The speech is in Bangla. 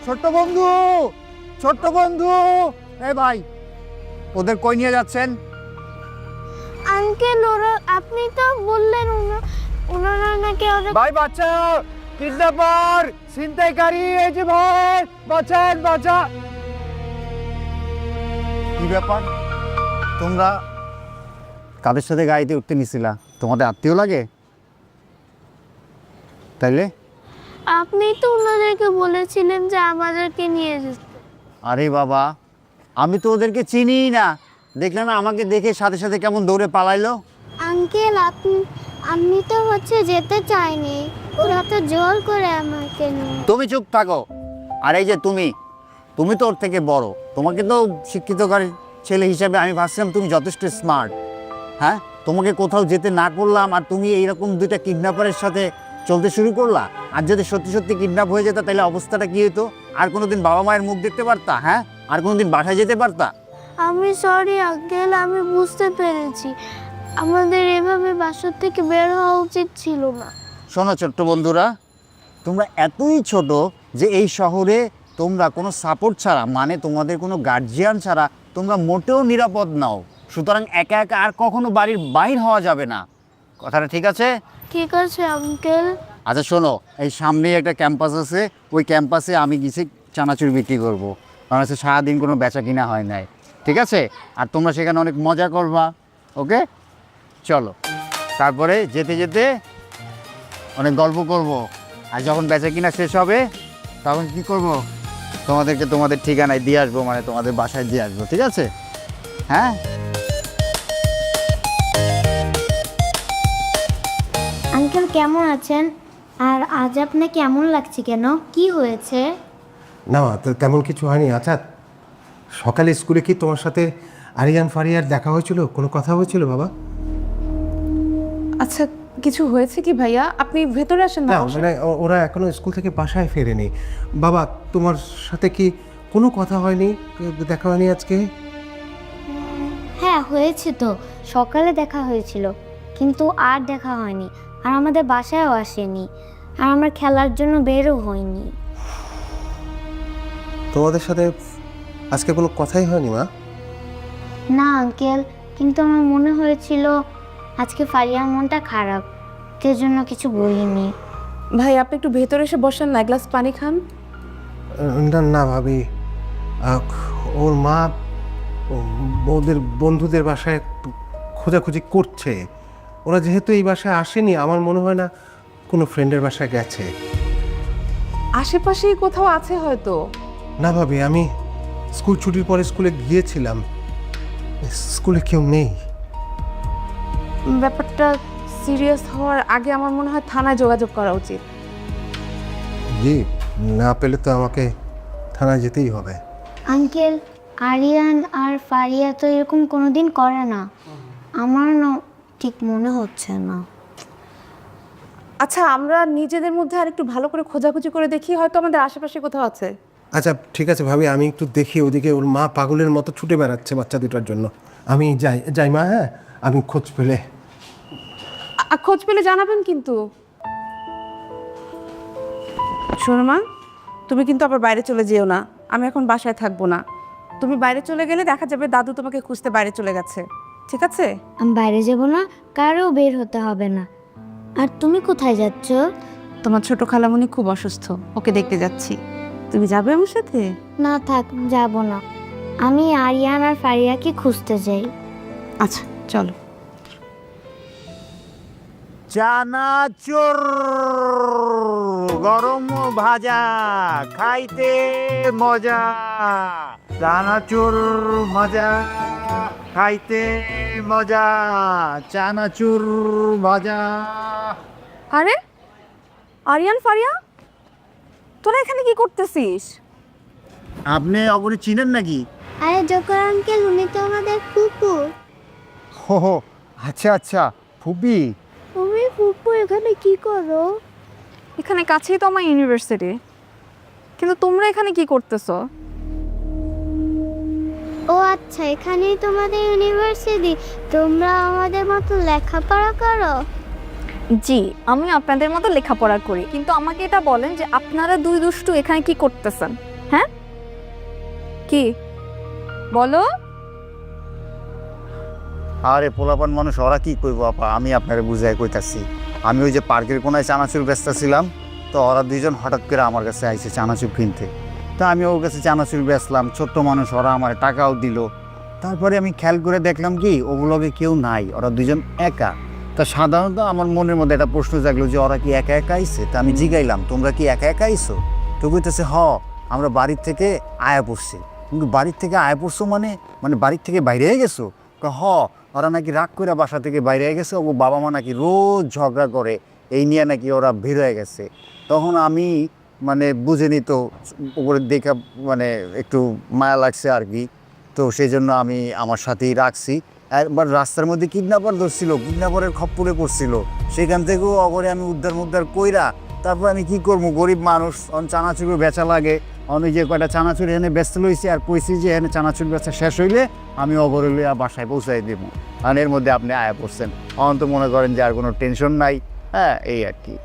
ছোট্ট বন্ধু, ছোট্ট বন্ধু, এ ভাই ওদের কই নিয়ে যাচ্ছেন? আঙ্কেল ওরা, আপনি তো বললেন ওনারা নাকি ওরা। ভাই বাচ্চা, কিডন্যাপার, ছিনতাইকারী, এই যে ভাই বাঁচান, বাঁচা। কি ব্যাপার, তোমরা কাদের সাথে গাড়িতে উঠতে নিছিলা? তোমাদের আত্মীয় লাগে তাইলে? আপনি তো ওনাদেরকে বলেছিলেন যে আমাদেরকে নিয়ে যেতে। আরে বাবা, আমি তো ওদেরকে চিনিই না। দেখলে না আমাকে দেখে সাথে সাথে কেমন দৌড়ে পালাইলো। আঙ্কেল আপনি তো যেতে চাইনি, ওরা তো জোর করে আমাকে নিয়ে। তুমি চুপ থাকো। আর এই যে তুমি তো ওর থেকে বড়, তোমাকে তো শিক্ষিত ছেলে হিসাবে আমি ভাবছিলাম তুমি যথেষ্ট স্মার্ট। হ্যাঁ, তোমাকে কোথাও যেতে না করলাম আর তুমি এইরকম দুইটা কিডন্যাপারের সাথে চলতে শুরু করলা। আর যদি সত্যি সত্যি কিডন্যাপ হয়ে যেত তাহলে অবস্থাটা কি হতো? আর কোনোদিন বাবা মায়ের মুখ দেখতে পারতা? হ্যাঁ, আর কোনোদিন বাসায় যেতে পারতা? আমি সরি আঙ্কেল, আমি বুঝতে পেরেছি আমাদের এভাবে বাসা থেকে বের হওয়া উচিত ছিল না। শোনো ছোট্ট বন্ধুরা, তোমরা এতই ছোট যে এই শহরে তোমরা কোনো সাপোর্ট ছাড়া, মানে তোমাদের কোনো গার্জিয়ান ছাড়া তোমরা মোটেও নিরাপদ নাও। সুতরাং একা একা আর কখনো বাড়ির বাইর হওয়া যাবে না। কথাটা ঠিক আছে? ঠিক আছে আঙ্কেল। আচ্ছা শোনো, এই সামনেই একটা ক্যাম্পাস আছে, ওই ক্যাম্পাসে আমি গেছি চানাচুর বিক্রি করবো, কারণ হচ্ছে সারাদিন কোনো বেচা কিনা হয় নাই। ঠিক আছে? আর তোমরা সেখানে অনেক মজা করবা। ওকে, চলো। তারপরে যেতে যেতে অনেক গল্প করব। আর যখন বেচা কিনা শেষ হবে তখন কি করব? তোমাদেরকে তোমাদের ঠিকানায় দিয়ে আসবো, মানে তোমাদের বাসায় দিয়ে আসবো। ঠিক আছে? হ্যাঁ। আঙ্কেল কেমন আছেন? আর আজ আপনি কেমন লাগছে? কেন, কি হয়েছে? না তো তেমন কিছু হয়নি। আচ্ছা, সকালে স্কুলে কি তোমার সাথে আরিয়ান ফারিয়ার দেখা হয়েছিল? কোনো কথা হয়েছিল বাবা? আচ্ছা, কিছু হয়েছে কি ভাইয়া? আপনি ভেতরে আসেন না। না মানে ওরা এখনো স্কুল থেকে বাসায় ফেরেনি। বাবা, তোমার সাথে কি কোনো কথা হয়নি? দেখা হয়নি আজকে? হ্যাঁ হয়েছে তো, সকালে দেখা হয়েছিল, কিন্তু আর দেখা হয়নি। আর আমাদের বাসায়ও আসেনি, আর আমরা খেলার জন্য বেরও হইনি। তোমাদের সাথে আজকে কোনো কথাই হয়নি মা? না আঙ্কেল, কিন্তু আমার মনে হয়েছিল আজকে ফারিয়ার মনটা খারাপ, সেজন্য কিছু বলিনি। ভাই আপনি একটু ভেতরে এসে বসেন না, এক গ্লাস পানি খান। না না ভাবি, ওর মা ওদের বন্ধুদের বাসায় খোঁজাখুঁজি করছে। ওরা যেহেতু এই বাসায় আসেনি, আমার মনে হয় না কোনো ফ্রেন্ডের বাসায় গেছে। আশেপাশেই কোথাও আছে হয়তো। না ভাবি, আমি স্কুল ছুটির পরে স্কুলে গিয়েছিলাম, স্কুলে কেউ নেই। ব্যাপারটা সিরিয়াস হওয়ার আগে আমার মনে হয় থানায় যোগাযোগ করা উচিত। জি, না পেলে তো আমাকে থানায় যেতেই হবে। আঙ্কেল, আরিয়ান আর ফারিয়া তো এরকম কোনোদিন করে না, আমার না ঠিক মনে হচ্ছে না। আচ্ছা, আমরা নিজেদের মধ্যে আর একটু ভালো করে খোঁজাখুঁজি করে দেখি, হয়তো আমাদের আশেপাশে কোথাও আছে। আচ্ছা ঠিক আছে ভাবি, আমি একটু দেখি। ওদিকে ওর মা পাগলের মতো ছুটে বেড়াচ্ছে বাচ্চা দুটার জন্য। আমি যাই মা। হ্যাঁ, আমি খোঁজ পেলে খোঁজ পেলে জানাবেন কিন্তু। শোনো মা, তুমি কিন্তু আবার বাইরে চলে যেও না। আমি এখন বাসায় থাকবো না। তুমি বাইরে চলে গেলে দেখা যাবে দাদু তোমাকে খুঁজতে বাইরে চলে গেছে। ঠিক আছে? আমি বাইরে যাব না, কারও বের হতে হবে না। আর তুমি কোথায় যাচ্ছ? তোমার ছোট খালামণি খুব অসুস্থ, ওকে দেখতে যাচ্ছি। তুমি যাবে আমার সাথে? না থাক, যাব না। আমি আরিয়ান আর ফারিয়াকে খুঁজতে যাই। আচ্ছা চলো। চানাচুর গরম ভাজা খাইতে মজা, চানাচুর মজা খাইতে মজা, চানাচুর ভাজা। আরে আরিয়ান, ফারিয়া, তোরা এখানে কি করতেছিস? আপনি অগরে চিনেন নাকি? আরে জোকার আঙ্কেল, উনি তো আমাদের ফুপু। হো, আচ্ছা আচ্ছা, ফুপি। তুমি ফুপু এখানে কি করো? এখানে কাছেই তো আমার ইউনিভার্সিটি, কিন্তু তোমরা এখানে কি করতেছো? ও আচ্ছা, এখানেই তোমাদের ইউনিভার্সিটি। তোমরা আমাদের মতো লেখাপড়া করো? জি, আমি আপনাদের মতো লেখাপড়া করি, কিন্তু আমাকে এটা বলেন যে আপনারা দুই দুষ্টু এখানে কি করতেছেন? হ্যাঁ কি বলো? আরে পোলাপান মানুষ, ওরা কি করবো আপা, আমি আপনারে বুঝাই কইতাছি। আমি ওই যে পার্কের কোনায় চানাচুর বেচতেছিলাম, তো ওরা দুইজন হঠাৎ করে আমার কাছে আইছে চানাচুর কিনতে। তা আমি ওর কাছে চানাচুর বেচলাম, ছোট্ট মানুষ, ওরা আমার টাকাও দিল। তারপরে আমি খেয়াল করে দেখলাম কি ওগুলোকে কেউ নাই, ওরা দুজন একা। তা সাধারণত আমার মনের মধ্যে একটা প্রশ্ন জাগলো যে ওরা কি একা একা আইছে। তা আমি জিগাইলাম, তোমরা কি একা একা আইছো? তো কইতেছে আমরা বাড়ির থেকে আয়া পড়ছি। কিন্তু বাড়ির থেকে আয়া পড়ছো মানে মানে বাড়ির থেকে বাইরে হয়ে গেছো? ওরা নাকি রাগ করে বাসা থেকে বাইরে হয়ে গেছে, ও বাবা মা নাকি রোজ ঝগড়া করে, এই নিয়ে নাকি ওরা বের হয়ে গেছে। তখন আমি মানে বুঝিনি তো, ওপরে দেখা মানে একটু মায়া লাগছে আর কি। তো সেই জন্য আমি আমার সাথেই রাখছি। একবার রাস্তার মধ্যে কিডন্যাপার ধরছিল, কিডন্যাপারের খপ্পরে পড়ছিল, সেখান থেকেও অগরে আমি উদ্ধার কইরা তারপর আমি কি করবো, গরিব মানুষ, চানাচুরও বেচা লাগে। আমি যে কয়টা চানাচুর এখানে ব্যস্ত লইছি আর কইছি যে এখানে চানাচুর বেচা শেষ হইলে আমি অগরে লইয়া বাসায় পৌঁছাই দেবো। আর এর মধ্যে আপনি আয়া পড়ছেন, অন্ত মনে করেন যে আর কোনো টেনশন নাই। হ্যাঁ, এই আর কি।